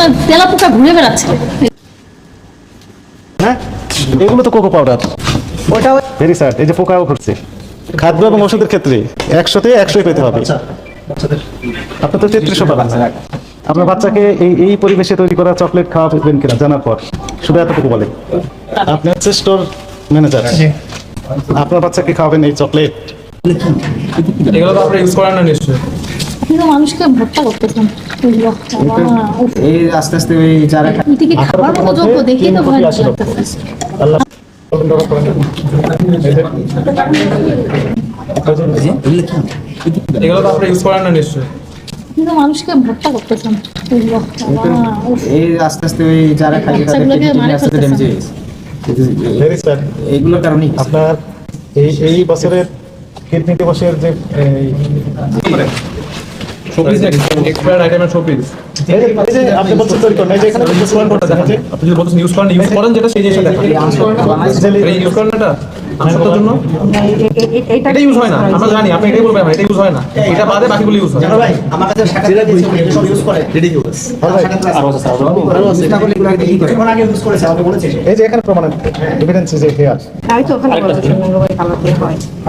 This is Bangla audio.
আপনার তেলাপোকা ঘুরে বেড়াচ্ছে। হ্যাঁ, এগুলো তো কোকো পাউডার। ওটাও ভেরি স্যাড, এই যে পোকাও ঘুরছে। খাদ্য এবং ওষুধের ক্ষেত্রে 100-তে 100 পেতে হবে। আপনি তো 3300 পাবেন। আপনার বাচ্চাকে এই পরিবেশে তৈরি করা চকলেট খাওয়াবেন কিনা জানার পর শুধু এতটুকু বলেন। আপনি হচ্ছে স্টোর ম্যানেজার, আপনার বাচ্চাকে খাওয়াবেন এই চকলেট? এগুলো তো আপনি ইউজ করেন না নিশ্চয়ই। আপনি তো মানুষকে ভর্তা করতেছেন। এই আস্তে আস্তে ওই যারা এটা কি খাবার মতো যোগ্য? দেখেই তো ভয় লাগতেছে। আল্লাহ এগুলো তো আপনি ইউজ করেন না নিশ্চয়ই। আপনি তো মানুষকে ভর্তা করতেছেন। এই আস্তে আস্তে ওই যারা খাই তাদের বাচ্চাগুলোকে কিডনি মারা আস্তে আস্তে ড্যামেজ হয়ে গেছে। Very sad. এইগুলোর কারণেই আপনার এই বছরের কিডনি দিবসের যে শোপিস এক্সপায়ার্ড আইটেমের শোপিস। এই যে আপনি বলছেন তৈরি করেন, এই যে এখানে ইউজ করেন কোনটা দেখেন? আপনি যদি বলছেন ইউজ করেন যেটা সেই জিনিসটা দেখেন। এটা ইউজ করেন না এটা আমসত্তার জন্য? এটা ইউজ হয় না, আমরা জানি আপনি এটাই বলবেন, এটা ইউজ হয় না। এটা বাদে বাকিগুলো ইউজ হয়। ভাই আমার কাছে শাখা সব ইউজ করে রিডিকিউলাস এখন আগে ইউজ করেছে আমাকে বলেছে এই যে এখানে প্রমাণ এভিডেন্স যে হেয়ার তাই তো ওখানে বলেছে মঙ্গলবার কালার হয়